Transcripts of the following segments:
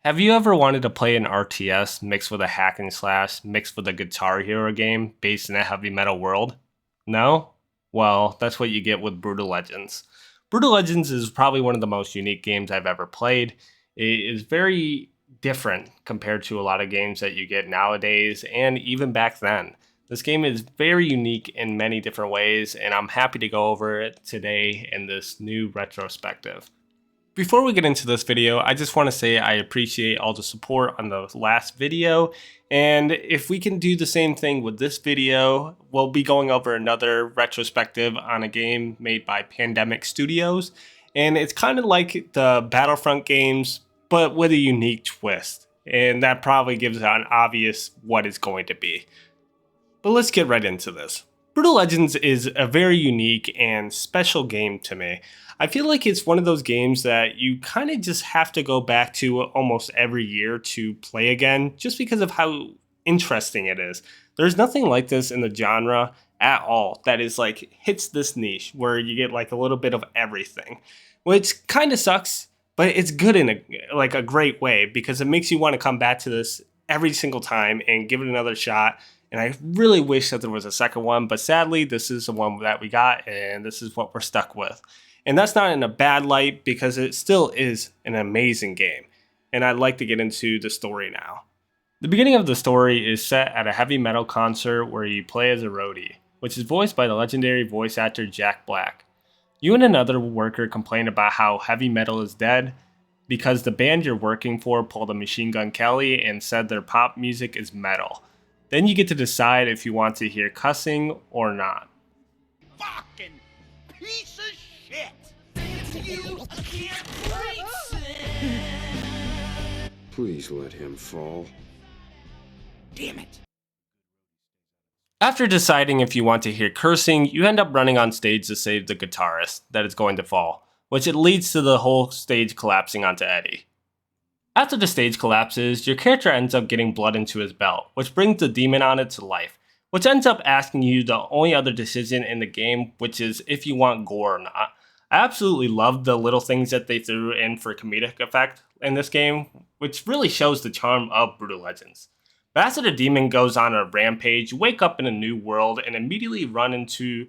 Have you ever wanted to play an RTS mixed with a hack and slash mixed with a Guitar Hero game based in a heavy metal world? No? Well, that's what you get with Brutal Legends. Brutal Legends is probably one of the most unique games I've ever played. It is very different compared to a lot of games that you get nowadays and even back then. This game is very unique in many different ways, and I'm happy to go over it today in this new retrospective. Before we get into this video, I just want to say I appreciate all the support on the last video, and if we can do the same thing with this video, we'll be going over another retrospective on a game made by Pandemic Studios, and it's kind of like the Battlefront games, but with a unique twist, and that probably gives an obvious what it's going to be. But let's get right into this. Brutal Legends is a very unique and special game to me. I feel like it's one of those games that you kind of just have to go back to almost every year to play again, just because of how interesting it is. There's nothing like this in the genre at all that is like hits this niche where you get like a little bit of everything, which kind of sucks, but it's good in a great way because it makes you want to come back to this every single time and give it another shot. And I really wish that there was a second one, but sadly, this is the one that we got, and this is what we're stuck with. And that's not in a bad light because it still is an amazing game. And I'd like to get into the story now. The beginning of the story is set at a heavy metal concert where you play as a roadie, which is voiced by the legendary voice actor Jack Black. You and another worker complain about how heavy metal is dead because the band you're working for pulled a Machine Gun Kelly and said their pop music is metal. Then you get to decide if you want to hear cussing or not. Fucking piece of shit! You can't fix it! Please let him fall. Damn it! After deciding if you want to hear cursing, you end up running on stage to save the guitarist that is going to fall, which it leads to the whole stage collapsing onto Eddie. After the stage collapses, your character ends up getting blood into his belt, which brings the demon on it to life, which ends up asking you the only other decision in the game, which is if you want gore or not. I absolutely love the little things that they threw in for comedic effect in this game, which really shows the charm of Brutal Legends. But after the demon goes on a rampage, you wake up in a new world and immediately run into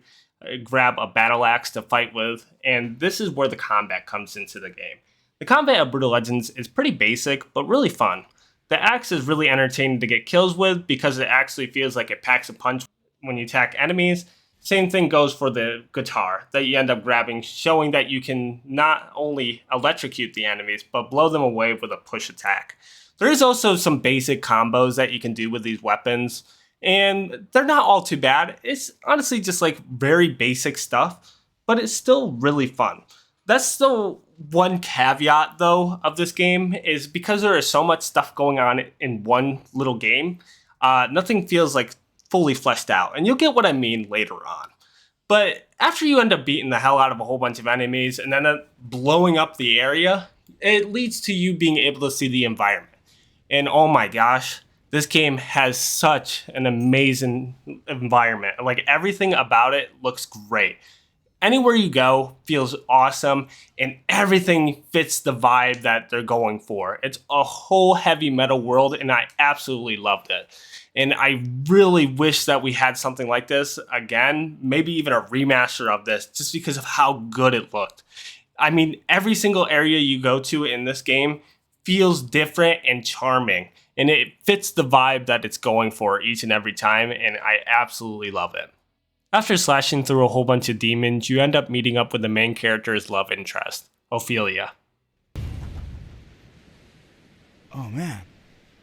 grab a battle axe to fight with, and this is where the combat comes into the game. The combat of Brutal Legends is pretty basic, but really fun. The axe is really entertaining to get kills with because it actually feels like it packs a punch when you attack enemies. Same thing goes for the guitar that you end up grabbing, showing that you can not only electrocute the enemies, but blow them away with a push attack. There is also some basic combos that you can do with these weapons, and they're not all too bad. It's honestly just like very basic stuff, but it's still really fun. That's still one caveat, though, of this game is because there is so much stuff going on in one little game, nothing feels like fully fleshed out. And you'll get what I mean later on. But after you end up beating the hell out of a whole bunch of enemies and then blowing up the area, it leads to you being able to see the environment. And oh my gosh, this game has such an amazing environment. Like everything about it looks great. Anywhere you go feels awesome, and everything fits the vibe that they're going for. It's a whole heavy metal world, and I absolutely loved it. And I really wish that we had something like this again, maybe even a remaster of this, just because of how good it looked. I mean, every single area you go to in this game feels different and charming, and it fits the vibe that it's going for each and every time, and I absolutely love it. After slashing through a whole bunch of demons, you end up meeting up with the main character's love interest, Ophelia. Oh man,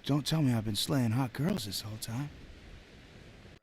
don't tell me I've been slaying hot girls this whole time.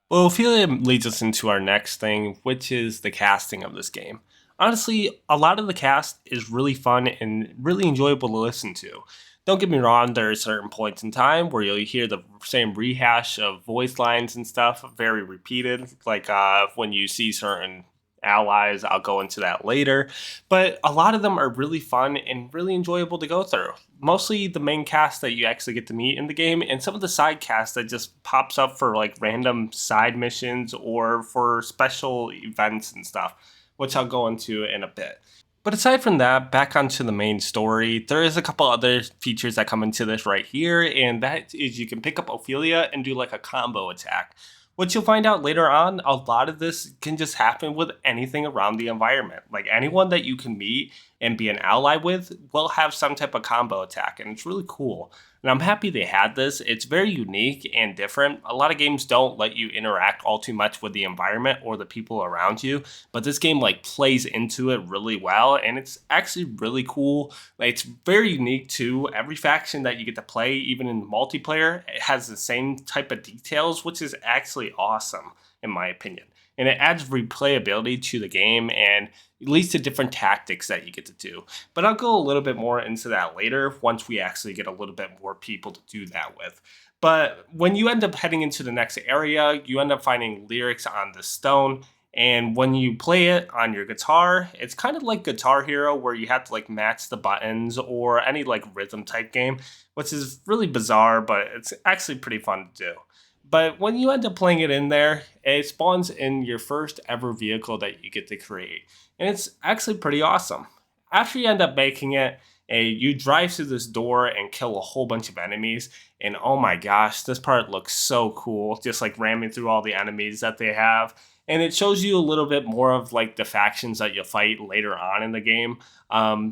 Well, Ophelia leads us into our next thing, which is the casting of this game. Honestly, a lot of the cast is really fun and really enjoyable to listen to. Don't get me wrong, there are certain points in time where you'll hear the same rehash of voice lines and stuff, very repeated, like when you see certain allies. I'll go into that later. But a lot of them are really fun and really enjoyable to go through. Mostly the main cast that you actually get to meet in the game, and some of the side cast that just pops up for like random side missions or for special events and stuff, which I'll go into in a bit. But aside from that, back onto the main story, there is a couple other features that come into this right here, and that is you can pick up Ophelia and do like a combo attack. What you'll find out later on, a lot of this can just happen with anything around the environment. Like anyone that you can meet and be an ally with will have some type of combo attack, and it's really cool. And I'm happy they had this. It's very unique and different. A lot of games don't let you interact all too much with the environment or the people around you, but this game like plays into it really well, and it's actually really cool. Like, it's very unique too. Every faction that you get to play, even in multiplayer, it has the same type of details, which is actually awesome in my opinion. And it adds replayability to the game and it leads to different tactics that you get to do. But I'll go a little bit more into that later once we actually get a little bit more people to do that with. But when you end up heading into the next area, you end up finding lyrics on the stone. And when you play it on your guitar, it's kind of like Guitar Hero where you have to like match the buttons or any like rhythm type game, which is really bizarre, but it's actually pretty fun to do. But when you end up playing it in there, it spawns in your first ever vehicle that you get to create. And it's actually pretty awesome. After you end up making it, you drive through this door and kill a whole bunch of enemies. And oh my gosh, this part looks so cool. Just like ramming through all the enemies that they have. And it shows you a little bit more of like the factions that you'll fight later on in the game.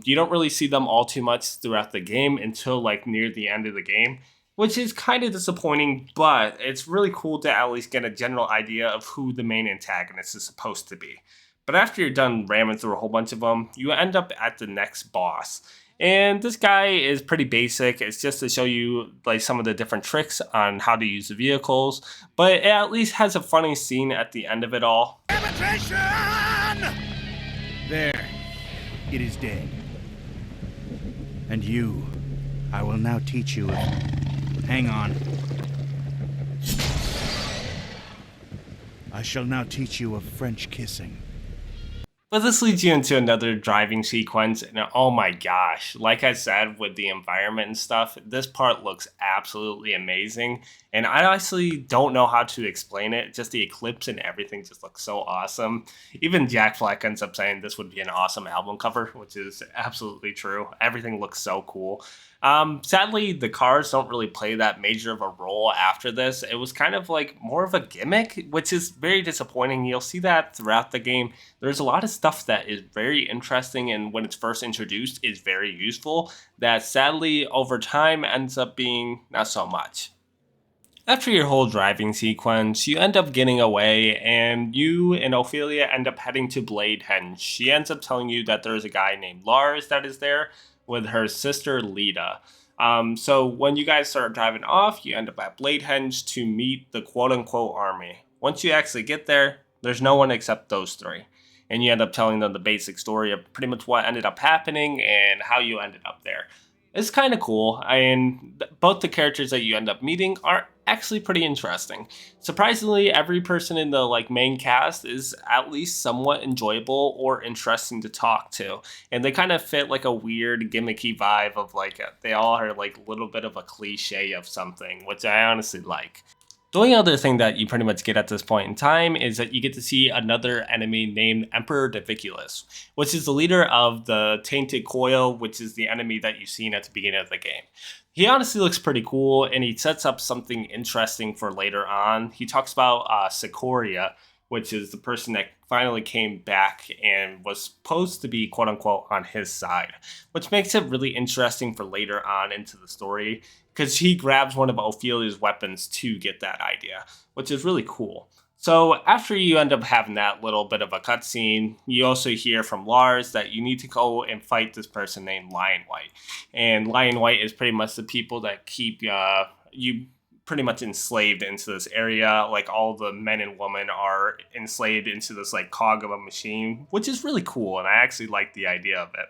You don't really see them all too much throughout the game until like near the end of the game, which is kind of disappointing, but it's really cool to at least get a general idea of who the main antagonist is supposed to be. But after you're done ramming through a whole bunch of them, you end up at the next boss. And this guy is pretty basic. It's just to show you like some of the different tricks on how to use the vehicles, but it at least has a funny scene at the end of it all. There. It is dead. And you, I will now teach you. Hang on. I shall now teach you of French kissing. But this leads you into another driving sequence, and oh my gosh, like I said, with the environment and stuff, this part looks absolutely amazing, and I honestly don't know how to explain it. Just the eclipse and everything just looks so awesome. Even Jack Black ends up saying this would be an awesome album cover, which is absolutely true. Everything looks so cool. Sadly, the cars don't really play that major of a role after this. It was kind of like more of a gimmick, which is very disappointing. You'll see that throughout the game. There's a lot of stuff that is very interesting and when it's first introduced is very useful that sadly over time ends up being not so much. After your whole driving sequence, you end up getting away and you and Ophelia end up heading to Bladehenge. She ends up telling you that there's a guy named Lars that is there with her sister Lita. So when you guys start driving off, you end up at Bladehenge to meet the quote-unquote army. Once you actually get there, there's no one except those three. And you end up telling them the basic story of pretty much what ended up happening and how you ended up there. It's kind of cool, and both the characters that you end up meeting are actually pretty interesting. Surprisingly, every person in the like main cast is at least somewhat enjoyable or interesting to talk to, and they kind of fit like a weird gimmicky vibe of like they all are like a little bit of a cliche of something, which I honestly like. The only other thing that you pretty much get at this point in time is that you get to see another enemy named Emperor Diviculus, which is the leader of the Tainted Coil, which is the enemy that you've seen at the beginning of the game. He honestly looks pretty cool, and he sets up something interesting for later on. He talks about Sikoria, which is the person that finally came back and was supposed to be quote-unquote on his side, which makes it really interesting for later on into the story, because he grabs one of Ophelia's weapons to get that idea, which is really cool. So after you end up having that little bit of a cutscene, you also hear from Lars that you need to go and fight this person named Lion White. And Lion White is pretty much the people that keep you pretty much enslaved into this area. Like all the men and women are enslaved into this like cog of a machine, which is really cool. And I actually like the idea of it.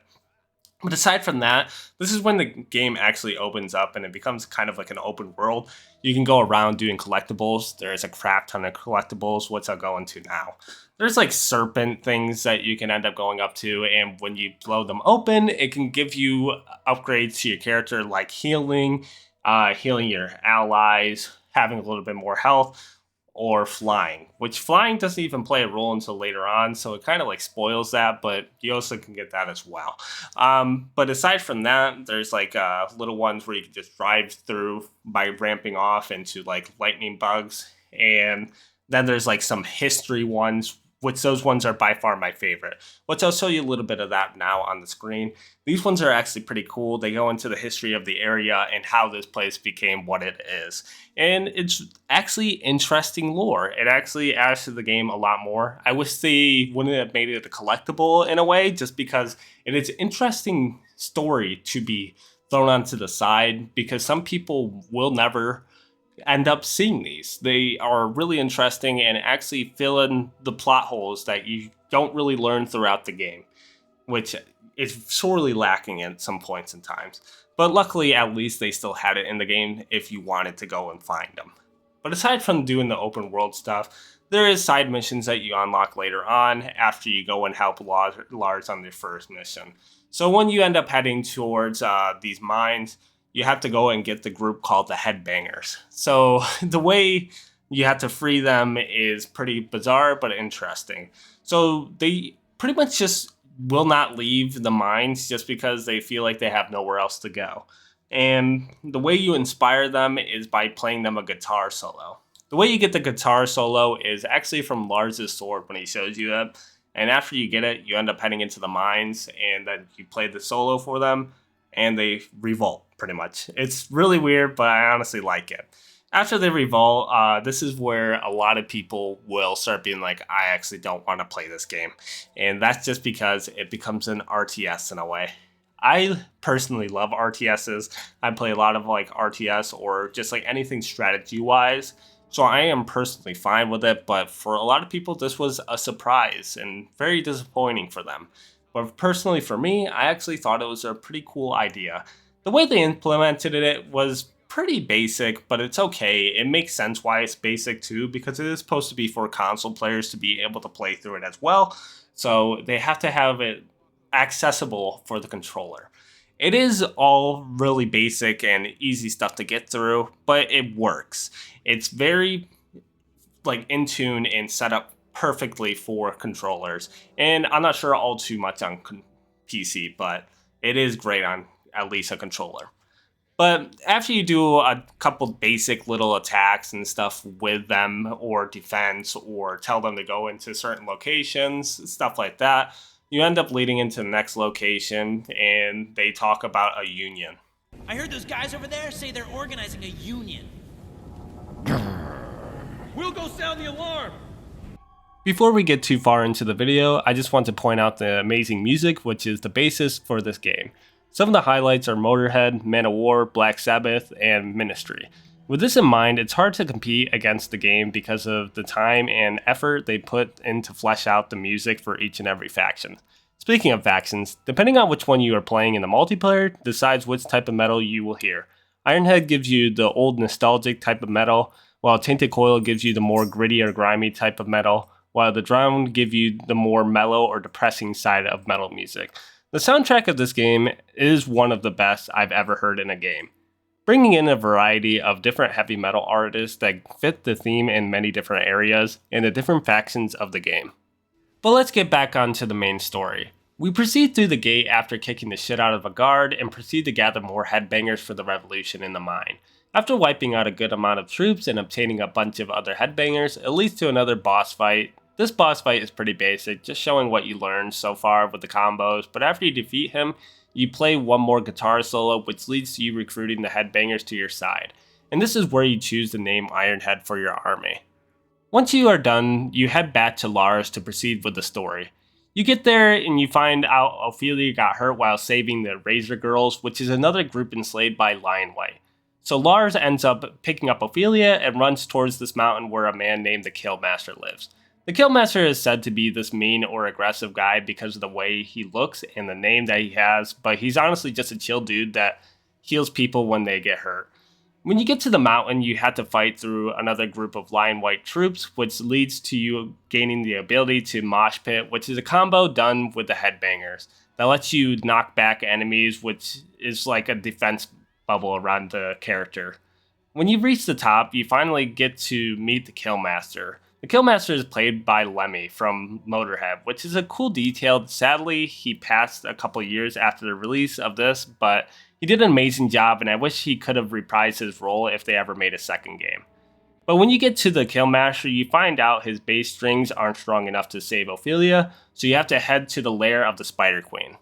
But aside from that, this is when the game actually opens up and it becomes kind of like an open world. You can go around doing collectibles. There's a crap ton of collectibles, which I'll go into now. There's like serpent things that you can end up going up to, and when you blow them open, it can give you upgrades to your character like healing, healing your allies, having a little bit more health, or flying, which flying doesn't even play a role until later on, so it kind of like spoils that, but you also can get that as well. But aside from that, there's like little ones where you can just drive through by ramping off into like lightning bugs, and then there's like some history ones, which those ones are by far my favorite, which I'll show you a little bit of that now on the screen. These ones are actually pretty cool. They go into the history of the area and how this place became what it is. And it's actually interesting lore. It actually adds to the game a lot more. I wish they wouldn't have made it a collectible in a way, just because it is an interesting story to be thrown onto the side, because some people will never end up seeing these. They are really interesting and actually fill in the plot holes that you don't really learn throughout the game, which is sorely lacking at some points in times. But luckily, at least they still had it in the game if you wanted to go and find them. But aside from doing the open world stuff, there is side missions that you unlock later on after you go and help Lars on the first mission. So when you end up heading towards these mines, you have to go and get the group called the Headbangers. So the way you have to free them is pretty bizarre but interesting. So they pretty much just will not leave the mines just because they feel like they have nowhere else to go. And the way you inspire them is by playing them a guitar solo. The way you get the guitar solo is actually from Lars's sword when he shows you it. And after you get it, you end up heading into the mines, and then you play the solo for them, and they revolt, pretty much. It's really weird, but I honestly like it. After they revolt, this is where a lot of people will start being like, I actually don't want to play this game. And that's just because it becomes an RTS in a way. I personally love RTSs. I play a lot of like RTS or just like anything strategy-wise. So I am personally fine with it, but for a lot of people, this was a surprise and very disappointing for them. But personally for me, I actually thought it was a pretty cool idea. The way they implemented it was pretty basic, but it's okay. It makes sense why it's basic too, because it is supposed to be for console players to be able to play through it as well. So they have to have it accessible for the controller. It is all really basic and easy stuff to get through, but it works. It's very like in tune and set up perfectly for controllers. And I'm not sure all too much on PC, but it is great on at least a controller. But after you do a couple basic little attacks and stuff with them, or defense, or tell them to go into certain locations, stuff like that, you end up leading into the next location, and they talk about a union. I heard those guys over there say they're organizing a union. We'll go sound the alarm! Before we get too far into the video, I just want to point out the amazing music, which is the basis for this game. Some of the highlights are Motorhead, Manowar, Black Sabbath, and Ministry. With this in mind, it's hard to compete against the game because of the time and effort they put in to flesh out the music for each and every faction. Speaking of factions, depending on which one you are playing in the multiplayer decides which type of metal you will hear. Ironhead gives you the old nostalgic type of metal, while Tainted Coil gives you the more gritty or grimy type of metal, while the Drowned give you the more mellow or depressing side of metal music. The soundtrack of this game is one of the best I've ever heard in a game, bringing in a variety of different heavy metal artists that fit the theme in many different areas and the different factions of the game. But let's get back onto the main story. We proceed through the gate after kicking the shit out of a guard and proceed to gather more headbangers for the revolution in the mine. After wiping out a good amount of troops and obtaining a bunch of other headbangers, it leads to another boss fight. This boss fight is pretty basic, just showing what you learned so far with the combos, but after you defeat him, you play one more guitar solo, which leads to you recruiting the headbangers to your side. And this is where you choose the name Ironhead for your army. Once you are done, you head back to Lars to proceed with the story. You get there and you find out Ophelia got hurt while saving the Razor Girls, which is another group enslaved by Lion White. So Lars ends up picking up Ophelia and runs towards this mountain where a man named the Killmaster lives. The Killmaster is said to be this mean or aggressive guy because of the way he looks and the name that he has, but he's honestly just a chill dude that heals people when they get hurt. When you get to the mountain, you have to fight through another group of Lion White troops, which leads to you gaining the ability to Mosh Pit, which is a combo done with the Headbangers that lets you knock back enemies, which is like a defense bubble around the character. When you reach the top, you finally get to meet the Killmaster. The Killmaster is played by Lemmy from Motorhead, which is a cool detail. Sadly, he passed a couple years after the release of this, but he did an amazing job, and I wish he could have reprised his role if they ever made a second game. But when you get to the Killmaster, you find out his bass strings aren't strong enough to save Ophelia, so you have to head to the lair of the Spider Queen.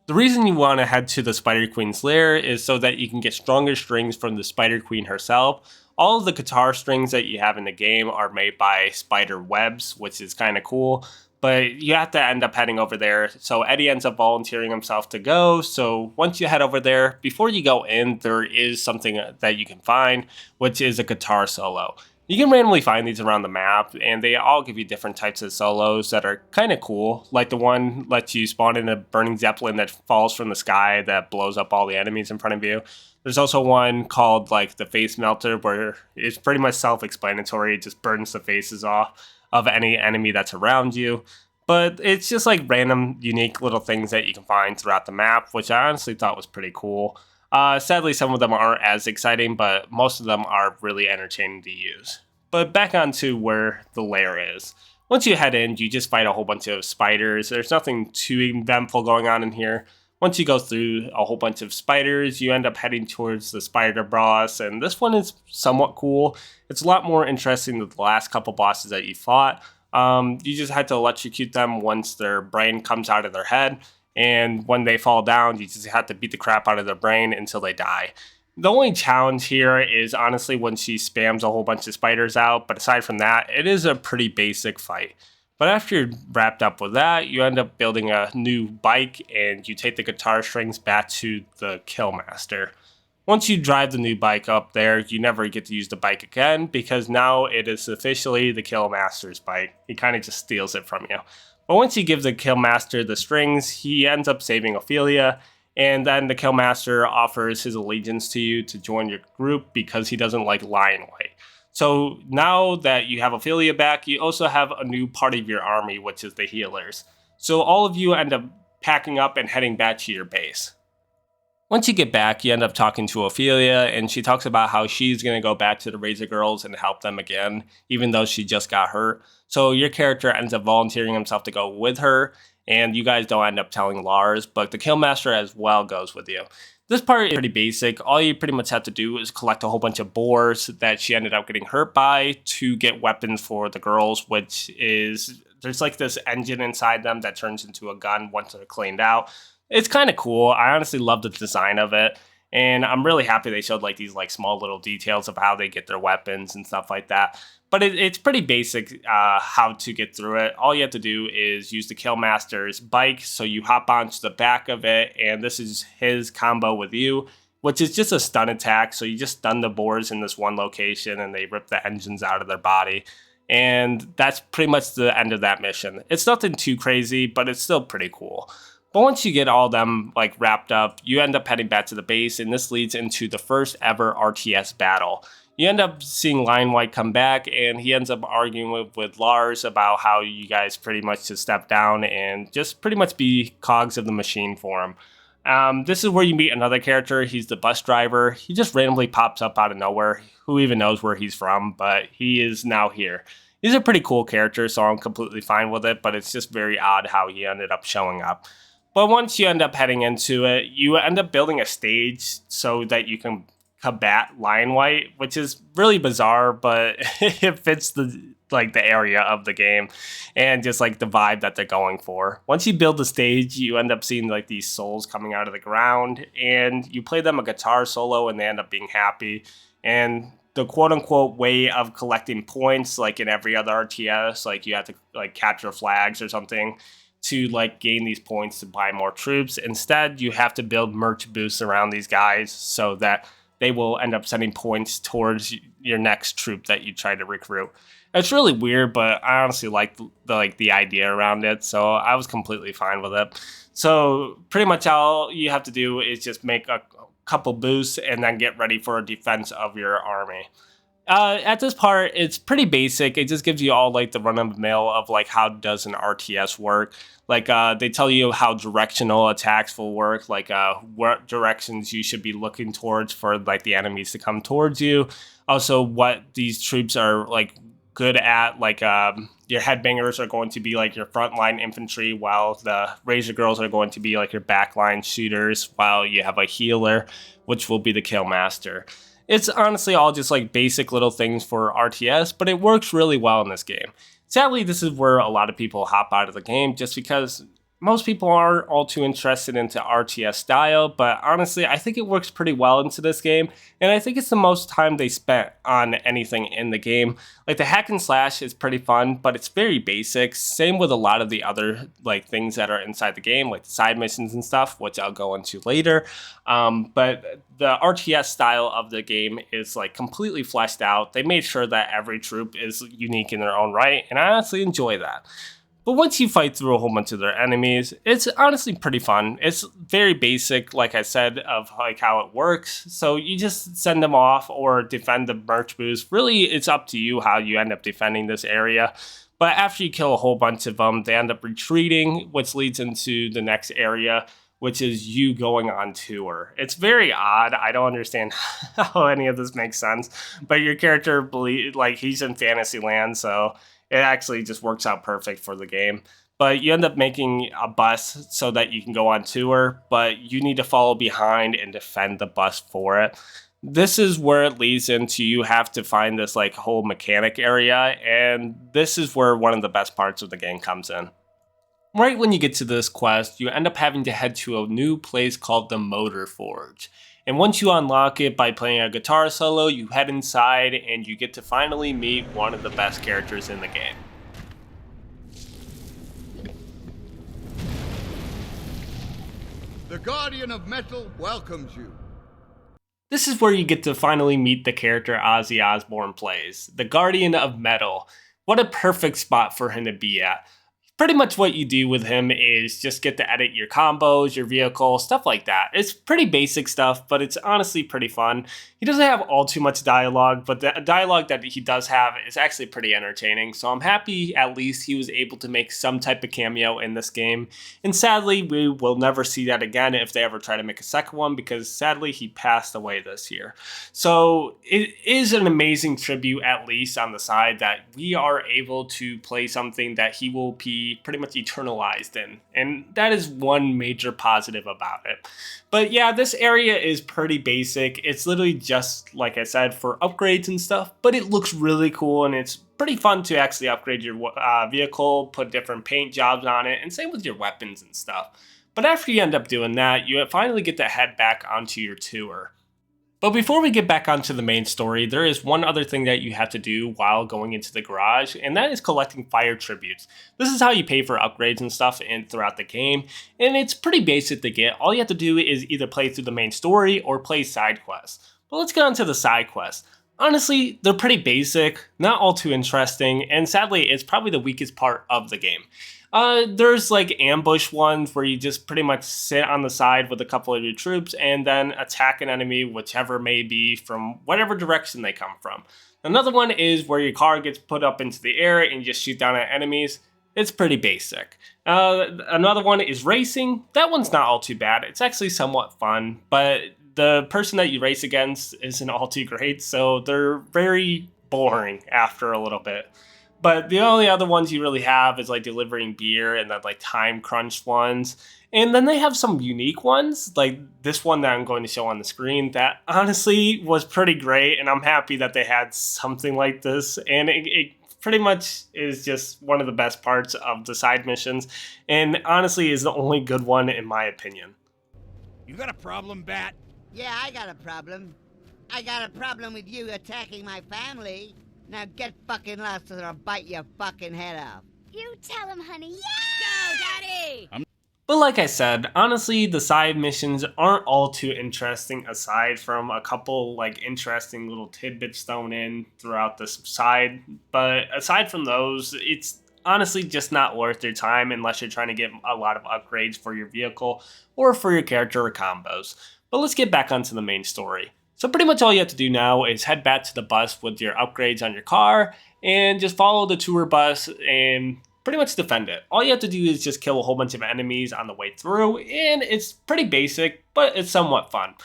The reason you want to head to the Spider Queen's lair is so that you can get stronger strings from the Spider Queen herself. All of the guitar strings that you have in the game are made by spider webs, which is kind of cool, but you have to end up heading over there. So Eddie ends up volunteering himself to go. So once you head over there, before you go in, there is something that you can find, which is a guitar solo. You can randomly find these around the map, and they all give you different types of solos that are kind of cool. Like the one lets you spawn in a burning zeppelin that falls from the sky that blows up all the enemies in front of you. There's also one called like the face melter, where it's pretty much self-explanatory. It just burns the faces off of any enemy that's around you. But it's just like random, unique little things that you can find throughout the map, which I honestly thought was pretty cool. Sadly, some of them aren't as exciting, but most of them are really entertaining to use. But back onto where the lair is. Once you head in, you just fight a whole bunch of spiders. There's nothing too eventful going on in here. Once you go through a whole bunch of spiders, you end up heading towards the spider boss, and this one is somewhat cool. It's a lot more interesting than the last couple bosses that you fought. You just had to electrocute them once their brain comes out of their head. And when they fall down, you just have to beat the crap out of their brain until they die. The only challenge here is honestly when she spams a whole bunch of spiders out, but aside from that, it is a pretty basic fight. But after you're wrapped up with that, you end up building a new bike and you take the guitar strings back to the Killmaster. Once you drive the new bike up there, you never get to use the bike again because now it is officially the Killmaster's bike. He kind of just steals it from you. But once you give the Killmaster the strings, he ends up saving Ophelia, and then the Killmaster offers his allegiance to you to join your group because he doesn't like Lion White. So now that you have Ophelia back, you also have a new part of your army, which is the healers. So all of you end up packing up and heading back to your base. Once you get back, you end up talking to Ophelia, and she talks about how she's going to go back to the Razor Girls and help them again, even though she just got hurt. So your character ends up volunteering himself to go with her, and you guys don't end up telling Lars, but the Killmaster as well goes with you. This part is pretty basic. All you pretty much have to do is collect a whole bunch of boars that she ended up getting hurt by to get weapons for the girls, which is, there's like this engine inside them that turns into a gun once they're cleaned out. It's kind of cool. I honestly love the design of it. And I'm really happy they showed like these like small little details of how they get their weapons and stuff like that. But it's pretty basic how to get through it. All you have to do is use the Killmaster's bike. So you hop onto the back of it, and this is his combo with you, which is just a stun attack. So you just stun the boars in this one location, and they rip the engines out of their body. And that's pretty much the end of that mission. It's nothing too crazy, but it's still pretty cool. But once you get all them like wrapped up, you end up heading back to the base, and this leads into the first ever RTS battle. You end up seeing Lion White come back, and he ends up arguing with Lars about how you guys pretty much just step down and just pretty much be cogs of the machine for him. This is where you meet another character. He's the bus driver. He just randomly pops up out of nowhere. Who even knows where he's from, but he is now here. He's a pretty cool character, so I'm completely fine with it, but it's just very odd how he ended up showing up. But once you end up heading into it, you end up building a stage so that you can combat Lion White, which is really bizarre, but it fits the area of the game and just like the vibe that they're going for. Once you build the stage, you end up seeing like these souls coming out of the ground, and you play them a guitar solo, and they end up being happy. And the quote-unquote way of collecting points, like in every other RTS, like you have to like capture flags or something to like gain these points to buy more troops. Instead, you have to build merch boosts around these guys so that they will end up sending points towards your next troop that you try to recruit. It's really weird, but I honestly like the idea around it, so I was completely fine with it. So pretty much all you have to do is just make a couple boosts and then get ready for a defense of your army. At this part, it's pretty basic. It just gives you all like the run of the mill of like how does an RTS work. Like they tell you how directional attacks will work, like what directions you should be looking towards for like the enemies to come towards you. Also, what these troops are like good at, like your headbangers are going to be like your frontline infantry, while the Razor Girls are going to be like your backline shooters, while you have a healer, which will be the Kill Master. It's honestly all just like basic little things for RTS, but it works really well in this game. Sadly, this is where a lot of people hop out of the game just because most people aren't all too interested into RTS style, but honestly, I think it works pretty well into this game, and I think it's the most time they spent on anything in the game. Like the hack and slash is pretty fun, but it's very basic. Same with a lot of the other like things that are inside the game, like the side missions and stuff, which I'll go into later. But the RTS style of the game is like completely fleshed out. They made sure that every troop is unique in their own right, and I honestly enjoy that. But once you fight through a whole bunch of their enemies, it's honestly pretty fun. It's very basic, like I said, of like how it works. So you just send them off or defend the merch boost. Really, it's up to you how you end up defending this area. But after you kill a whole bunch of them, they end up retreating, which leads into the next area, which is you going on tour. It's very odd. I don't understand how any of this makes sense. But your character, like he's in Fantasyland, so it actually just works out perfect for the game. But you end up making a bus so that you can go on tour, but you need to follow behind and defend the bus for it. This is where it leads into you have to find this like whole mechanic area, and this is where one of the best parts of the game comes in. Right when you get to this quest, you end up having to head to a new place called the Motor Forge. And once you unlock it by playing a guitar solo, you head inside and you get to finally meet one of the best characters in the game. The Guardian of Metal welcomes you. This is where you get to finally meet the character Ozzy Osbourne plays, the Guardian of Metal. What a perfect spot for him to be at. Pretty much what you do with him is just get to edit your combos, your vehicle, stuff like that. It's pretty basic stuff, but it's honestly pretty fun. He doesn't have all too much dialogue, but the dialogue that he does have is actually pretty entertaining. So I'm happy at least he was able to make some type of cameo in this game. And sadly, we will never see that again if they ever try to make a second one, because sadly he passed away this year. So it is an amazing tribute, at least on the side, that we are able to play something that he will be pretty much eternalized in, and that is one major positive about it. But yeah, this area is pretty basic. It's literally just, like I said, for upgrades and stuff, but it looks really cool, and it's pretty fun to actually upgrade your vehicle, put different paint jobs on it, and same with your weapons and stuff. But after you end up doing that, you finally get to head back onto your tour. But before we get back onto the main story, there is one other thing that you have to do while going into the garage, and that is collecting fire tributes. This is how you pay for upgrades and stuff throughout the game, and it's pretty basic to get. All you have to do is either play through the main story or play side quests. But let's get on to the side quests. Honestly, they're pretty basic, not all too interesting, and sadly, it's probably the weakest part of the game. There's like ambush ones where you just pretty much sit on the side with a couple of your troops and then attack an enemy, whichever may be, from whatever direction they come from. Another one is where your car gets put up into the air and you just shoot down at enemies. It's pretty basic. Another one is racing. That one's not all too bad. It's actually somewhat fun, but the person that you race against isn't all too great, so they're very boring after a little bit. But the only other ones you really have is like delivering beer and then like time crunch ones. And then they have some unique ones, like this one that I'm going to show on the screen, that honestly was pretty great. And I'm happy that they had something like this. And it pretty much is just one of the best parts of the side missions. And honestly is the only good one in my opinion. You got a problem, Bat? Yeah, I got a problem. I got a problem with you attacking my family. Now get fucking lost or I'll bite your fucking head off. You tell him, honey. Yeah! Go, Daddy! But like I said, honestly, the side missions aren't all too interesting aside from a couple like interesting little tidbits thrown in throughout the side. But aside from those, it's honestly just not worth your time unless you're trying to get a lot of upgrades for your vehicle or for your character or combos. But let's get back onto the main story. So pretty much all you have to do now is head back to the bus with your upgrades on your car and just follow the tour bus and pretty much defend it. All you have to do is just kill a whole bunch of enemies on the way through, and it's pretty basic, but it's somewhat fun.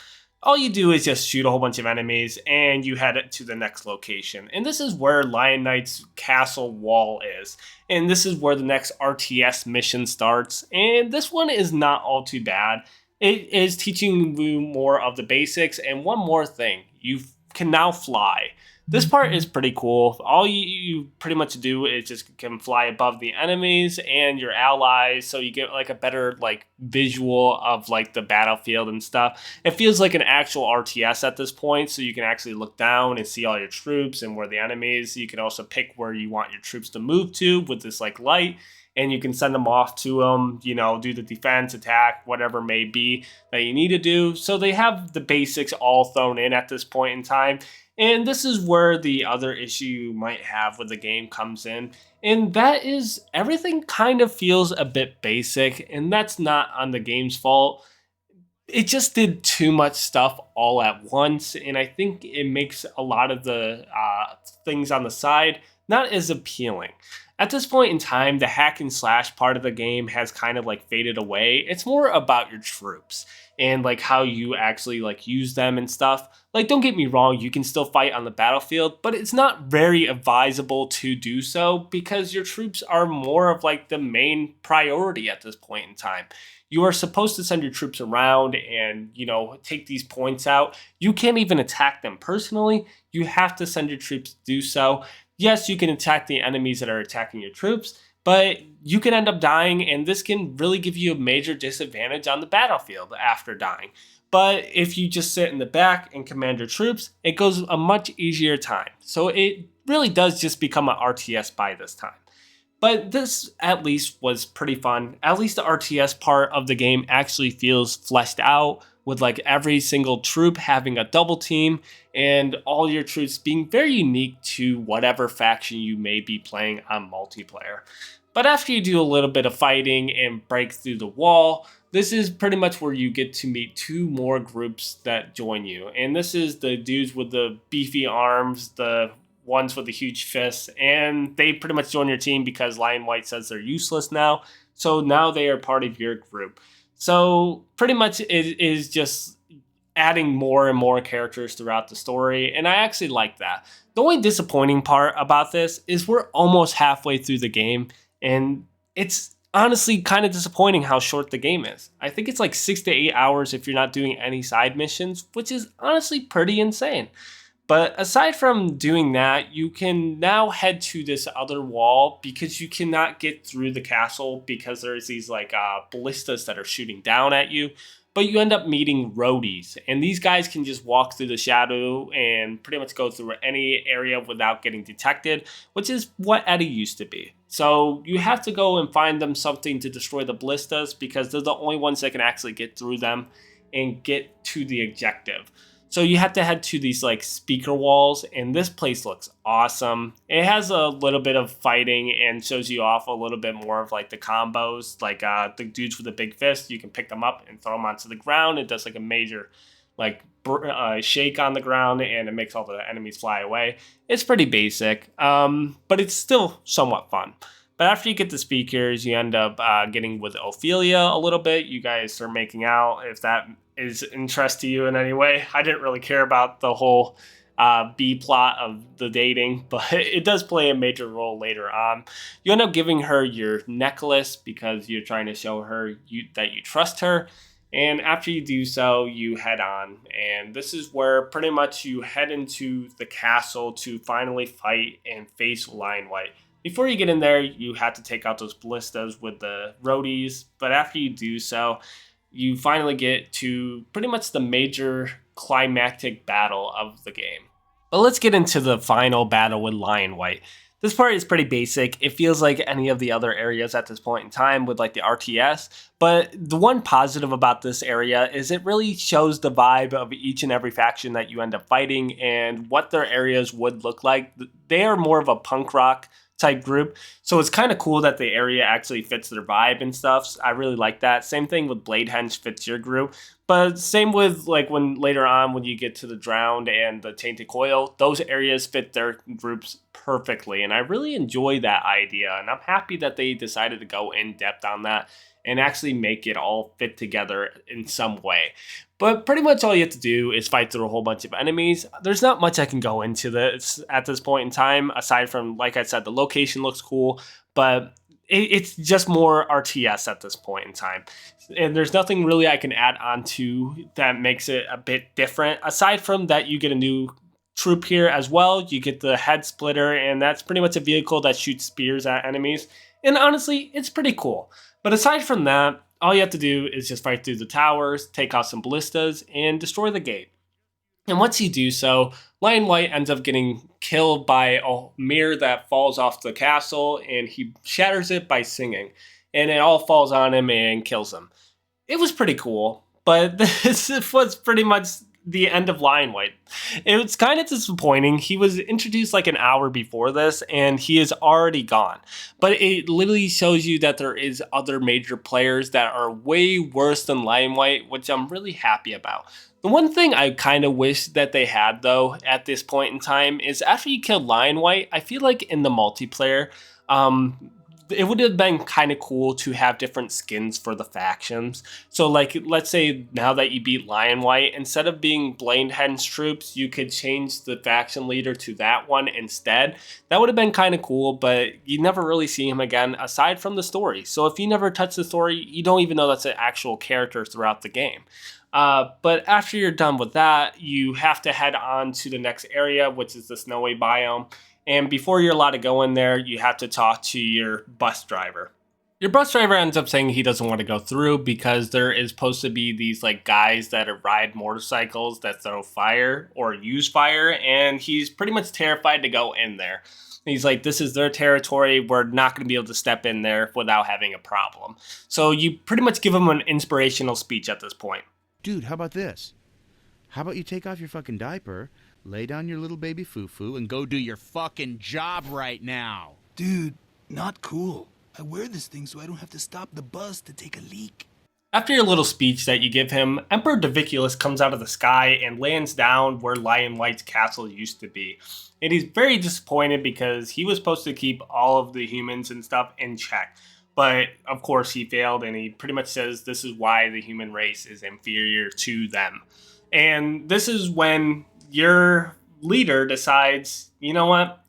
All you do is just shoot a whole bunch of enemies and you head to the next location. And this is where Lion Knight's castle wall is. And this is where the next RTS mission starts. And this one is not all too bad. It is teaching you more of the basics. And one more thing, you can now fly. This part is pretty cool. All you pretty much do is just can fly above the enemies and your allies, so you get like a better like visual of like the battlefield and stuff. It feels like an actual RTS at this point, so you can actually look down and see all your troops and where the enemies. You can also pick where you want your troops to move to with this like light, and you can send them off to them, you know, do the defense, attack, whatever may be that you need to do. So they have the basics all thrown in at this point in time. And this is where the other issue you might have with the game comes in. And that is everything kind of feels a bit basic, and that's not on the game's fault. It just did too much stuff all at once, and I think it makes a lot of the things on the side not as appealing. At this point in time, the hack and slash part of the game has kind of like faded away. It's more about your troops and like how you actually like use them and stuff. Like, don't get me wrong, you can still fight on the battlefield, but it's not very advisable to do so because your troops are more of like the main priority at this point in time. You are supposed to send your troops around and, you know, take these points out. You can't even attack them personally. You have to send your troops to do so. Yes, you can attack the enemies that are attacking your troops, but you can end up dying, and this can really give you a major disadvantage on the battlefield after dying. But if you just sit in the back and command your troops, it goes a much easier time. So it really does just become an RTS by this time. But this at least was pretty fun. At least the RTS part of the game actually feels fleshed out, with like every single troop having a double team and all your troops being very unique to whatever faction you may be playing on multiplayer. But after you do a little bit of fighting and break through the wall, this is pretty much where you get to meet two more groups that join you. And this is the dudes with the beefy arms, the ones with the huge fists, and they pretty much join your team because Lion White says they're useless now. So now they are part of your group. So pretty much it is just adding more and more characters throughout the story, and I actually like that. The only disappointing part about this is we're almost halfway through the game, and it's honestly kind of disappointing how short the game is. I think it's like 6 to 8 hours if you're not doing any side missions, which is honestly pretty insane. But aside from doing that, you can now head to this other wall because you cannot get through the castle because there's these like ballistas that are shooting down at you. But you end up meeting roadies, and these guys can just walk through the shadow and pretty much go through any area without getting detected, which is what Eddie used to be. So you have to go and find them something to destroy the ballistas because they're the only ones that can actually get through them and get to the objective. So you have to head to these like speaker walls, and this place looks awesome. It has a little bit of fighting and shows you off a little bit more of like the combos, like the dudes with the big fist. You can pick them up and throw them onto the ground. It does like a major like shake on the ground, and it makes all the enemies fly away. It's pretty basic, but it's still somewhat fun. But after you get the speakers, you end up getting with Ophelia a little bit. You guys start making out, if that is interest to you in any way. I didn't really care about the whole B plot of the dating, but it does play a major role later on. You end up giving her your necklace because you're trying to show her that you trust her. And after you do so, you head on. And this is where pretty much you head into the castle to finally fight and face Lion White. Before you get in there, you have to take out those ballistas with the roadies. But after you do so, you finally get to pretty much the major climactic battle of the game. But let's get into the final battle with Lion White. This part is pretty basic. It feels like any of the other areas at this point in time with like the RTS. But the one positive about this area is it really shows the vibe of each and every faction that you end up fighting and what their areas would look like. They are more of a punk rock type group. So it's kind of cool that the area actually fits their vibe and stuff. So I really like that. Same thing with Bladehenge fits your group. But same with like when later on when you get to the Drowned and the Tainted Coil, those areas fit their groups perfectly. And I really enjoy that idea. And I'm happy that they decided to go in depth on that and actually make it all fit together in some way. But pretty much all you have to do is fight through a whole bunch of enemies. There's not much I can go into this at this point in time, aside from, like I said, the location looks cool, but it's just more RTS at this point in time. And there's nothing really I can add on to that makes it a bit different. Aside from that, you get a new troop here as well. You get the head splitter, and that's pretty much a vehicle that shoots spears at enemies. And honestly, it's pretty cool. But aside from that, all you have to do is just fight through the towers, take out some ballistas, and destroy the gate. And once you do so, Lion White ends up getting killed by a mirror that falls off the castle, and he shatters it by singing. And it all falls on him and kills him. It was pretty cool, but this was pretty much the end of Lion White. It was kind of disappointing. He was introduced like an hour before this, and he is already gone. But it literally shows you that there is other major players that are way worse than Lion White, which I'm really happy about. The one thing I kind of wish that they had, though, at this point in time is after you kill Lion White, I feel like in the multiplayer, it would have been kind of cool to have different skins for the factions. So, like, let's say now that you beat Lion White, instead of being Bladehead's troops, you could change the faction leader to that one instead. That would have been kind of cool, but you never really see him again aside from the story. So if you never touch the story, you don't even know that's an actual character throughout the game. But after you're done with that, you have to head on to the next area, which is the snowy biome. And before you're allowed to go in there, you have to talk to your bus driver. Your bus driver ends up saying he doesn't want to go through because there is supposed to be these like guys that ride motorcycles that throw fire or use fire, and he's pretty much terrified to go in there. He's like, this is their territory. We're not going to be able to step in there without having a problem. So you pretty much give him an inspirational speech at this point. Dude, how about this? How about you take off your fucking diaper, lay down your little baby foo-foo, and go do your fucking job right now? Dude, not cool. I wear this thing so I don't have to stop the bus to take a leak. After your little speech that you give him, Emperor Daviculus comes out of the sky and lands down where Lion White's castle used to be. And he's very disappointed because he was supposed to keep all of the humans and stuff in check. But of course he failed, and he pretty much says this is why the human race is inferior to them. And this is when your leader decides, you know what,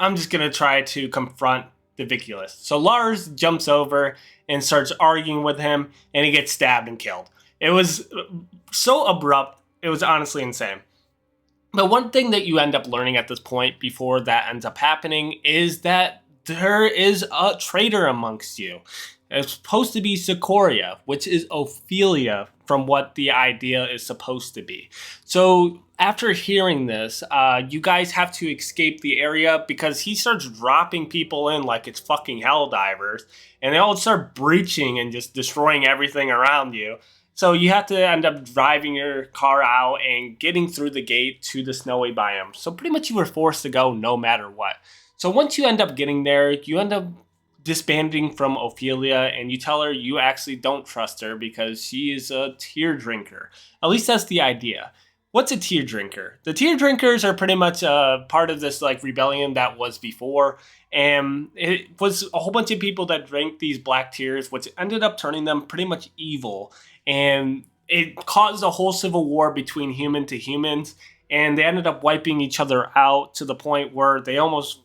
I'm just going to try to confront Daviculus. So Lars jumps over and starts arguing with him, and he gets stabbed and killed. It was so abrupt, it was honestly insane. But one thing that you end up learning at this point before that ends up happening is that there is a traitor amongst you. It's supposed to be Sikoria, which is Ophelia from what the idea is supposed to be. So after hearing this, you guys have to escape the area because he starts dropping people in like it's fucking Helldivers, and they all start breaching and just destroying everything around you. So you have to end up driving your car out and getting through the gate to the snowy biome. So pretty much you were forced to go no matter what. So once you end up getting there, you end up disbanding from Ophelia, and you tell her you actually don't trust her because she is a tear drinker. At least that's the idea. What's a tear drinker? The tear drinkers are pretty much part of this like rebellion that was before, and it was a whole bunch of people that drank these black tears, which ended up turning them pretty much evil, and it caused a whole civil war between human to humans, and they ended up wiping each other out to the point where they almost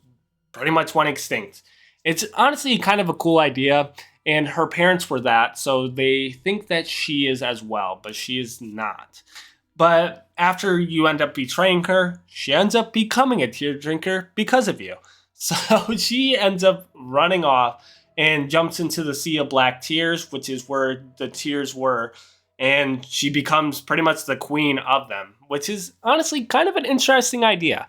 pretty much went extinct. It's honestly kind of a cool idea, and her parents were that, so they think that she is as well, but she is not. But after you end up betraying her, she ends up becoming a tear drinker because of you. So she ends up running off and jumps into the Sea of Black Tears, which is where the tears were, and she becomes pretty much the queen of them, which is honestly kind of an interesting idea.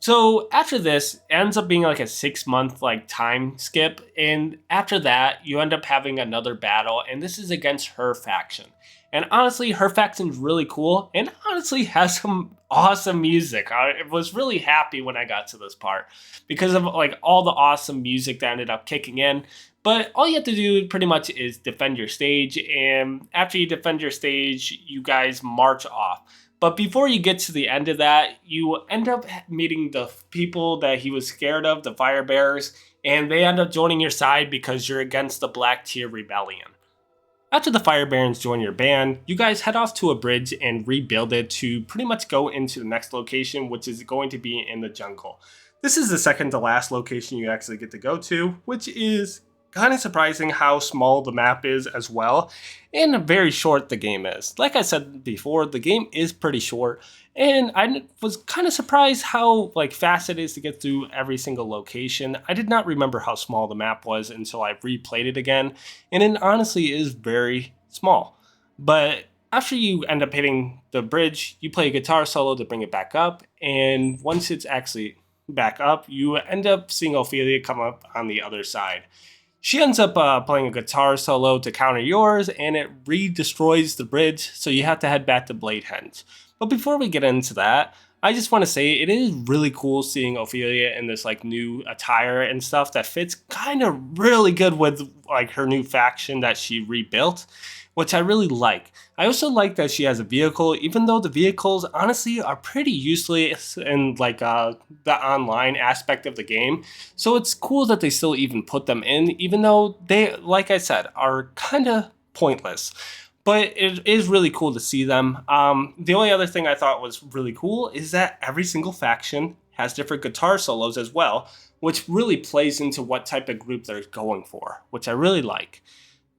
So after this, it ends up being like a 6-month like time skip, and after that, you end up having another battle, and this is against her faction. And honestly, her faction's really cool, and honestly has some awesome music. I was really happy when I got to this part because of like all the awesome music that ended up kicking in. But all you have to do pretty much is defend your stage, and after you defend your stage, you guys march off. But before you get to the end of that, you end up meeting the people that he was scared of, the Fire Bearers, and they end up joining your side because you're against the Black Tier Rebellion. After the Fire Barons join your band, you guys head off to a bridge and rebuild it to pretty much go into the next location, which is going to be in the jungle. This is the second to last location you actually get to go to, which is kind of surprising how small the map is as well, and very short the game is. Like I said before, the game is pretty short, and I was kind of surprised how fast it is to get through every single location. I did not remember how small the map was until I replayed it again, and it honestly is very small. But after you end up hitting the bridge, you play a guitar solo to bring it back up, and once it's actually back up, you end up seeing Ophelia come up on the other side. She ends up playing a guitar solo to counter yours, and it re-destroys the bridge, so you have to head back to Bladehenge. But before we get into that, I just want to say it is really cool seeing Ophelia in this new attire and stuff that fits kind of really good with her new faction that she rebuilt, which I really like. I also like that she has a vehicle, even though the vehicles honestly are pretty useless in the online aspect of the game. So it's cool that they still even put them in, even though they, like I said, are kind of pointless. But it is really cool to see them. The only other thing I thought was really cool is that every single faction has different guitar solos as well, which really plays into what type of group they're going for, which I really like.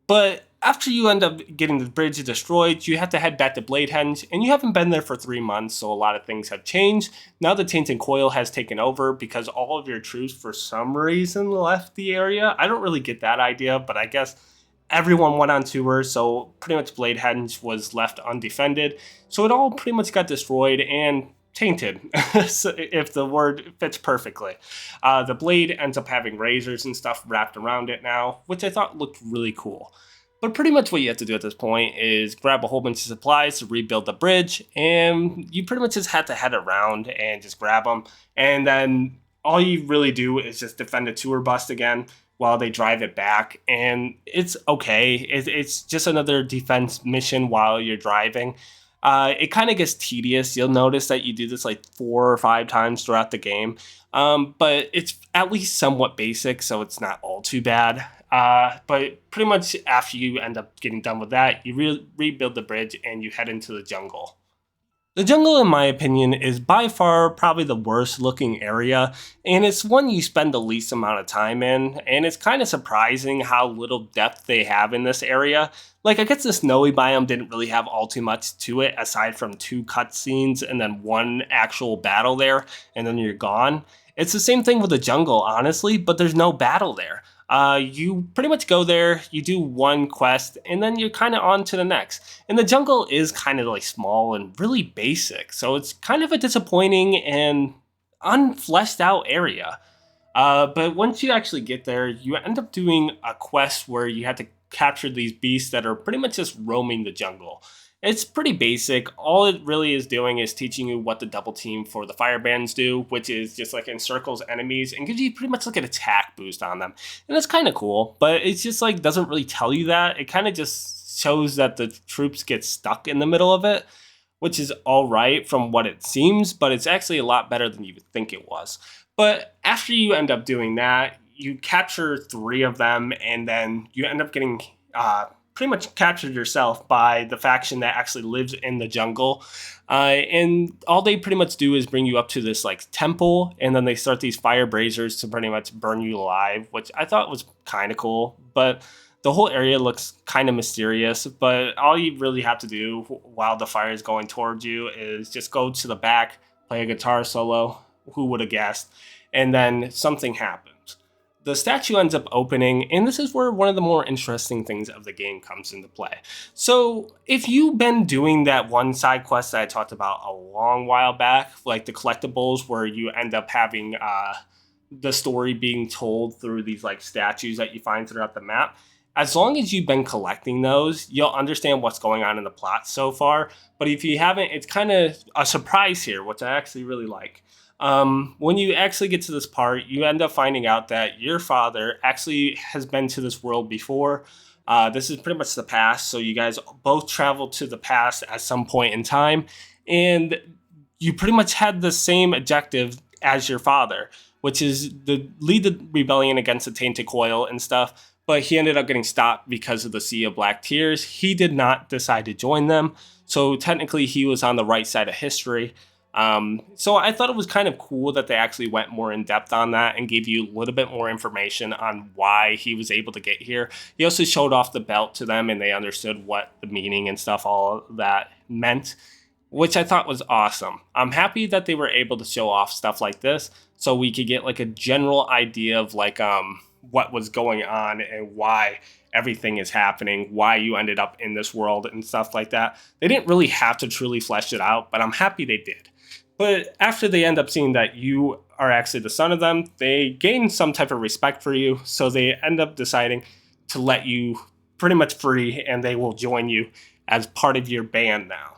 But after you end up getting the bridge destroyed, you have to head back to Bladehenge, and you haven't been there for 3 months, so a lot of things have changed. Now the Tainted Coil has taken over because all of your troops, for some reason, left the area. I don't really get that idea, but I guess everyone went on tour, so pretty much Bladehenge was left undefended. So it all pretty much got destroyed and tainted, if the word fits perfectly. The blade ends up having razors and stuff wrapped around it now, which I thought looked really cool. But pretty much what you have to do at this point is grab a whole bunch of supplies to rebuild the bridge, and you pretty much just have to head around and just grab them. And then all you really do is just defend a tour bus again while they drive it back, and it's okay. It's just another defense mission while you're driving. It kind of gets tedious. You'll notice that you do this 4 or 5 times throughout the game, but it's at least somewhat basic, so it's not all too bad. But pretty much after you end up getting done with that, you rebuild the bridge and you head into the jungle. The jungle, in my opinion, is by far probably the worst looking area, and it's one you spend the least amount of time in, and it's kind of surprising how little depth they have in this area. I guess the snowy biome didn't really have all too much to it, aside from 2 cutscenes and then 1 actual battle there, and then you're gone. It's the same thing with the jungle, honestly, but there's no battle there. You pretty much go there, you do 1 quest, and then you're kind of on to the next. And the jungle is kind of small and really basic, so it's kind of a disappointing and unfleshed out area. But once you actually get there, you end up doing a quest where you have to capture these beasts that are pretty much just roaming the jungle. It's pretty basic. All it really is doing is teaching you what the double team for the fire bands do, which is just encircles enemies and gives you pretty much an attack boost on them. And it's kind of cool, but it's just doesn't really tell you that. It kind of just shows that the troops get stuck in the middle of it, which is all right from what it seems, but it's actually a lot better than you would think it was. But after you end up doing that, you capture 3 of them, and then you end up getting pretty much captured yourself by the faction that actually lives in the jungle. And all they pretty much do is bring you up to this temple, and then they start these fire braziers to pretty much burn you alive, which I thought was kind of cool. But the whole area looks kind of mysterious, but all you really have to do while the fire is going towards you is just go to the back, play a guitar solo, who would have guessed, and then something happens. The statue ends up opening, and this is where one of the more interesting things of the game comes into play. So if you've been doing that 1 side quest that I talked about a long while back, the collectibles where you end up having the story being told through these statues that you find throughout the map, As long as you've been collecting those, you'll understand what's going on in the plot so far. But if you haven't, it's kind of a surprise here, which I actually really like. When you actually get to this part, you end up finding out that your father actually has been to this world before. This is pretty much the past, so you guys both traveled to the past at some point in time, and you pretty much had the same objective as your father, which is to lead the rebellion against the Tainted Coil and stuff, but he ended up getting stopped because of the Sea of Black Tears. He did not decide to join them, so technically he was on the right side of history. So I thought it was kind of cool that they actually went more in depth on that and gave you a little bit more information on why he was able to get here. He also showed off the belt to them and they understood what the meaning and stuff, all that meant, which I thought was awesome. I'm happy that they were able to show off stuff like this so we could get like a general idea of like what was going on and why everything is happening, why you ended up in this world and stuff like that. They didn't really have to truly flesh it out, but I'm happy they did. But after they end up seeing that you are actually the son of them, they gain some type of respect for you. So they end up deciding to let you pretty much free and they will join you as part of your band now.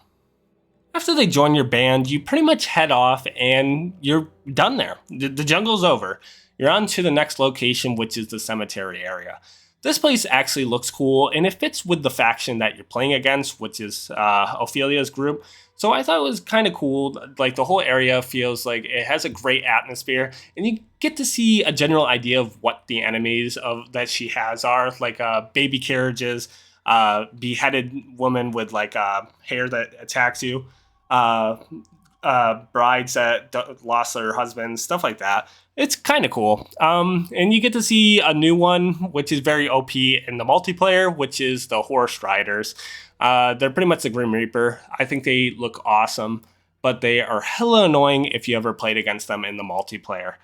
After they join your band, you pretty much head off and you're done there. The jungle's over. You're on to the next location, which is the cemetery area. This place actually looks cool and it fits with the faction that you're playing against, which is Ophelia's group. So I thought it was kind of cool. Like the whole area feels like it has a great atmosphere and you get to see a general idea of what the enemies of that she has are, like baby carriages, beheaded woman with like hair that attacks you, brides that lost their husbands, stuff like that. It's kind of cool. And you get to see a new one, which is very OP in the multiplayer, which is the Horse Riders. They're pretty much the Grim Reaper. I think they look awesome, but they are hella annoying if you ever played against them in the multiplayer.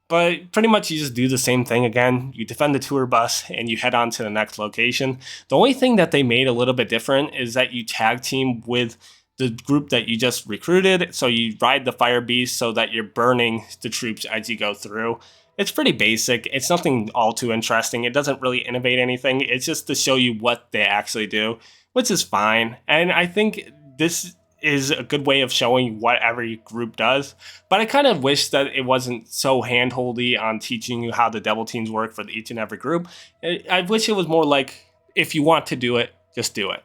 But pretty much you just do the same thing again. You defend the tour bus and you head on to the next location. The only thing that they made a little bit different is that you tag team with the group that you just recruited. So you ride the fire beast so that you're burning the troops as you go through. It's pretty basic. It's nothing all too interesting. It doesn't really innovate anything. It's just to show you what they actually do, which is fine. And I think this is a good way of showing what every group does. But I kind of wish that it wasn't so handholdy on teaching you how the devil teams work for each and every group. I wish it was more like, if you want to do it, just do it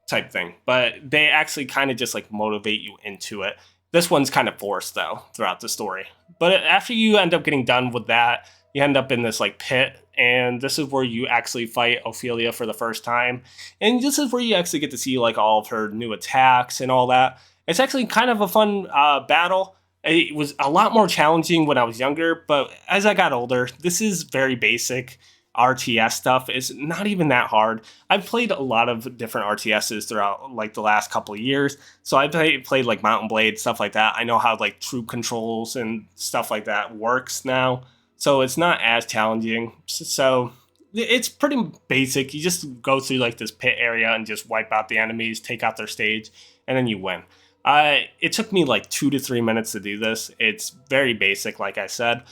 type thing. But they actually kind of just like motivate you into it. This one's kind of forced though throughout the story. But after you end up getting done with that, you end up in this like pit, and this is where you actually fight Ophelia for the first time. And this is where you actually get to see like all of her new attacks and all that. It's actually kind of a fun battle. It was a lot more challenging when I was younger, but as I got older, this is very basic. RTS stuff is not even that hard. I've played a lot of different RTSs throughout like the last couple of years. So I've played like Mountain Blade, stuff like that. I know how like troop controls and stuff like that works now. So it's not as challenging. So it's pretty basic. You just go through like this pit area and just wipe out the enemies, take out their stage, and then you win. It took me like 2 to 3 minutes to do this. It's very basic, like I said.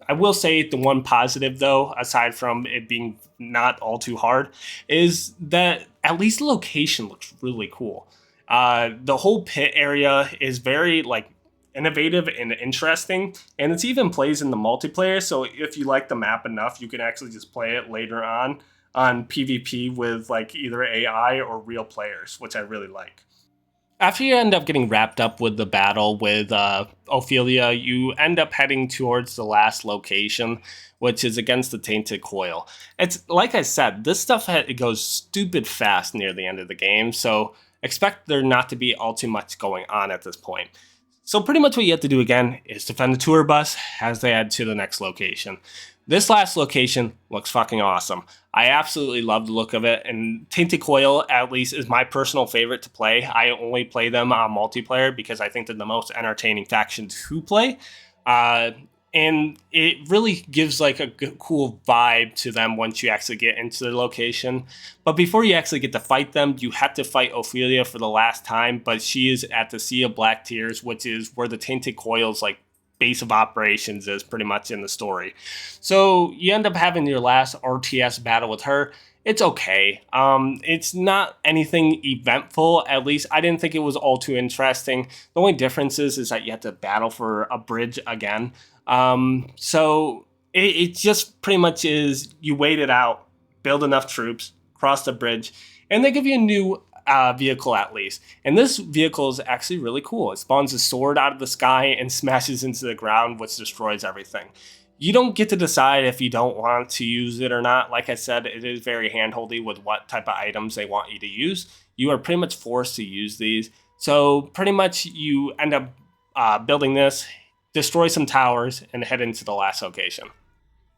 I will say the one positive, though, aside from it being not all too hard, is that at least the location looks really cool. The whole pit area is very like innovative and interesting, and it's even plays in the multiplayer. So if you like the map enough, you can actually just play it later on PvP with like either AI or real players, which I really like. After you end up getting wrapped up with the battle with Ophelia, you end up heading towards the last location, which is against the Tainted Coil. It's like I said, this stuff it goes stupid fast near the end of the game, so expect there not to be all too much going on at this point. So pretty much what you have to do again is defend the tour bus as they head to the next location. This last location looks fucking awesome. I absolutely love the look of it, and Tainted Coil, at least, is my personal favorite to play. I only play them on multiplayer because I think they're the most entertaining faction to play. And it really gives like a cool vibe to them once you actually get into the location. But before you actually get to fight them, you have to fight Ophelia for the last time, but she is at the Sea of Black Tears, which is where the Tainted Coil's like base of operations is pretty much in the story. So you end up having your last RTS battle with her. It's okay. It's not anything eventful. At least I didn't think it was all too interesting. The only difference is that you have to battle for a bridge again. So it just pretty much is you wait it out, build enough troops, cross the bridge, and they give you a new vehicle at least. And this vehicle is actually really cool. It spawns a sword out of the sky and smashes into the ground, which destroys everything. You don't get to decide if you don't want to use it or not. Like I said, it is very handholdy with what type of items they want you to use. You are pretty much forced to use these. So pretty much you end up building this, destroy some towers, and head into the last location.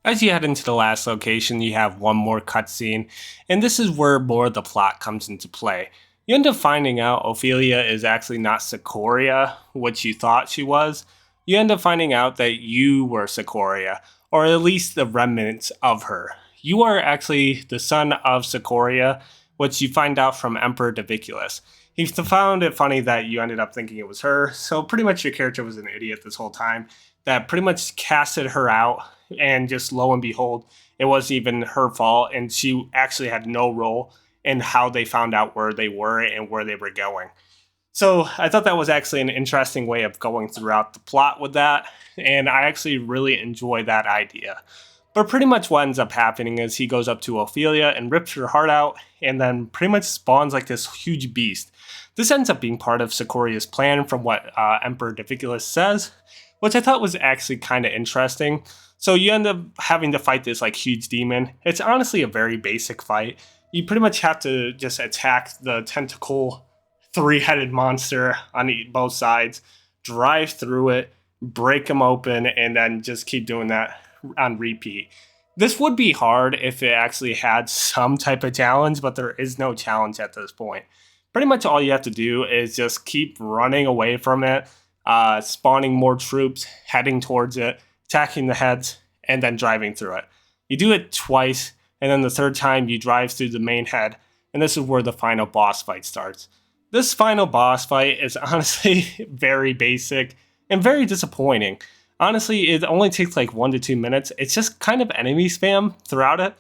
As you head into the last location, you have one more cutscene, and this is where more of the plot comes into play. You end up finding out Ophelia is actually not Sikoria, which you thought she was. You end up finding out that you were Sikoria, or at least the remnants of her. You are actually the son of Sikoria, which you find out from Emperor Diviculus. He found it funny that you ended up thinking it was her, so pretty much your character was an idiot this whole time, that pretty much casted her out, and just lo and behold, it wasn't even her fault, and she actually had no role in how they found out where they were and where they were going. So I thought that was actually an interesting way of going throughout the plot with that, and I actually really enjoy that idea. But pretty much what ends up happening is he goes up to Ophelia and rips her heart out, and then pretty much spawns like this huge beast. This ends up being part of Sikoria's plan from what Emperor Diviculus says, which I thought was actually kind of interesting. So you end up having to fight this like huge demon. It's honestly a very basic fight. You pretty much have to just attack the tentacle three-headed monster on both sides, drive through it, break them open, and then just keep doing that on repeat. This would be hard if it actually had some type of challenge, but there is no challenge at this point. Pretty much all you have to do is just keep running away from it, spawning more troops, heading towards it, attacking the heads, and then driving through it. You do it twice, and then the third time you drive through the main head, and this is where the final boss fight starts. This final boss fight is honestly very basic and very disappointing. Honestly, it only takes like 1 to 2 minutes. It's just kind of enemy spam throughout it.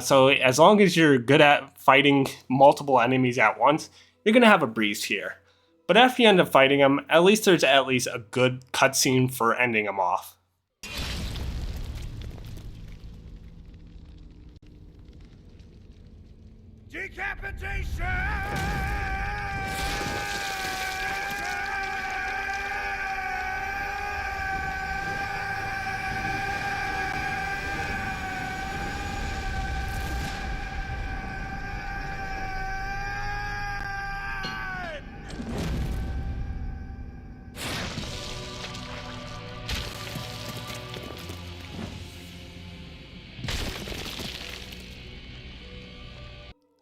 So as long as you're good at fighting multiple enemies at once, you're going to have a breeze here. But after you end up fighting them, at least there's at least a good cutscene for ending them off.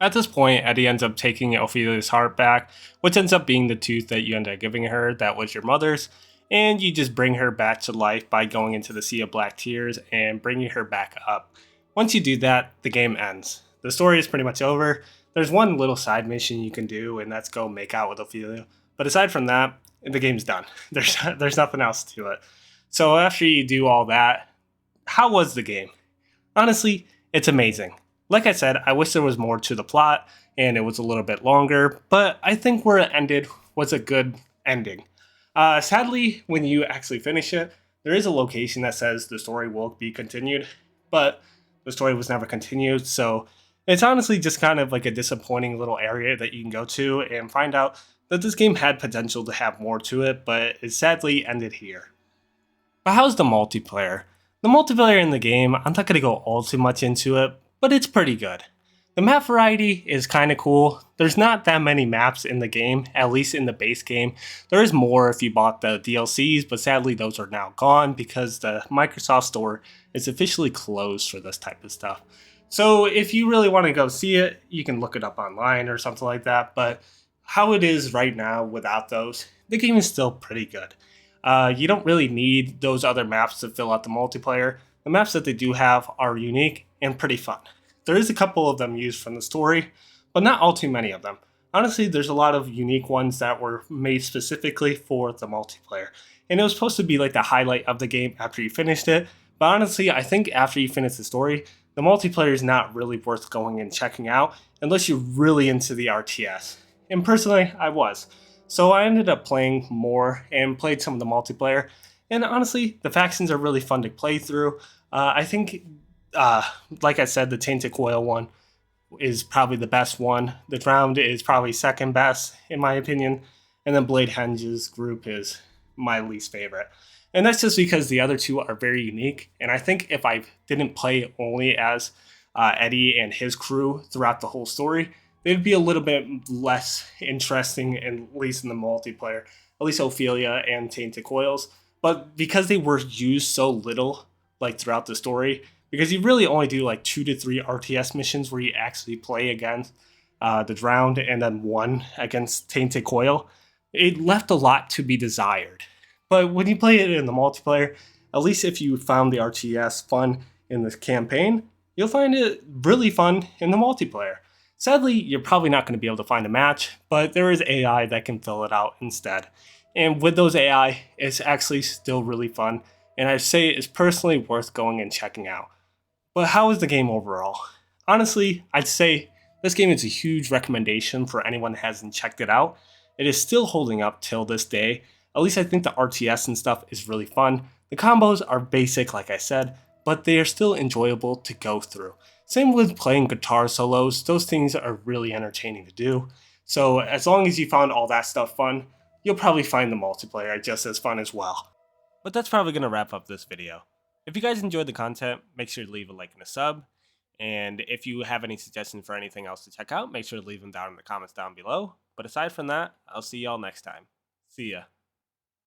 At this point, Eddie ends up taking Ophelia's heart back, which ends up being the tooth that you end up giving her that was your mother's, and you just bring her back to life by going into the Sea of Black Tears and bringing her back up. Once you do that, the game ends. The story is pretty much over. There's one little side mission you can do, and that's go make out with Ophelia. But aside from that, the game's done. There's nothing else to it. So after you do all that, how was the game? Honestly, it's amazing. Like I said, I wish there was more to the plot and it was a little bit longer, but I think where it ended was a good ending. Sadly, when you actually finish it, there is a location that says the story will be continued, but the story was never continued, so it's honestly just kind of like a disappointing little area that you can go to and find out that this game had potential to have more to it, but it sadly ended here. But how's the multiplayer? The multiplayer in the game, I'm not going to go all too much into it, but it's pretty good. The map variety is kind of cool. There's not that many maps in the game, at least in the base game. There is more if you bought the DLCs, but sadly those are now gone because the Microsoft Store is officially closed for this type of stuff. So if you really want to go see it, you can look it up online or something like that, but how it is right now without those, the game is still pretty good. You don't really need those other maps to fill out the multiplayer. The maps that they do have are unique and pretty fun. There is a couple of them used from the story, but not all too many of them. Honestly, there's a lot of unique ones that were made specifically for the multiplayer. and it was supposed to be like the highlight of the game after you finished it. But honestly, I think after you finish the story, the multiplayer is not really worth going and checking out unless you're really into the RTS. And personally, I was. So I ended up playing more and played some of the multiplayer. And honestly, the factions are really fun to play through. I think, like I said, the Tainted Coil one is probably the best one. The Drowned is probably second best, in my opinion. And then Blade Henge's group is my least favorite. And that's just because the other two are very unique. And I think if I didn't play only as Eddie and his crew throughout the whole story, they'd be a little bit less interesting, at least in the multiplayer. At least Ophelia and Tainted Coils. But because they were used so little, like throughout the story, because you really only do like 2 to 3 RTS missions where you actually play against the Drowned and then one against Tainted Coil, it left a lot to be desired. But when you play it in the multiplayer, at least if you found the RTS fun in the campaign, you'll find it really fun in the multiplayer. Sadly, you're probably not going to be able to find a match, but there is AI that can fill it out instead. And with those AI, it's actually still really fun, and I'd say it's personally worth going and checking out. But how is the game overall? Honestly, I'd say this game is a huge recommendation for anyone that hasn't checked it out. It is still holding up till this day. At least I think the RTS and stuff is really fun. The combos are basic, like I said, but they are still enjoyable to go through. Same with playing guitar solos, those things are really entertaining to do. So as long as you found all that stuff fun, you'll probably find the multiplayer just as fun as well. But that's probably going to wrap up this video. If you guys enjoyed the content, make sure to leave a like and a sub. And if you have any suggestions for anything else to check out, make sure to leave them down in the comments down below. But aside from that, I'll see y'all next time. See ya.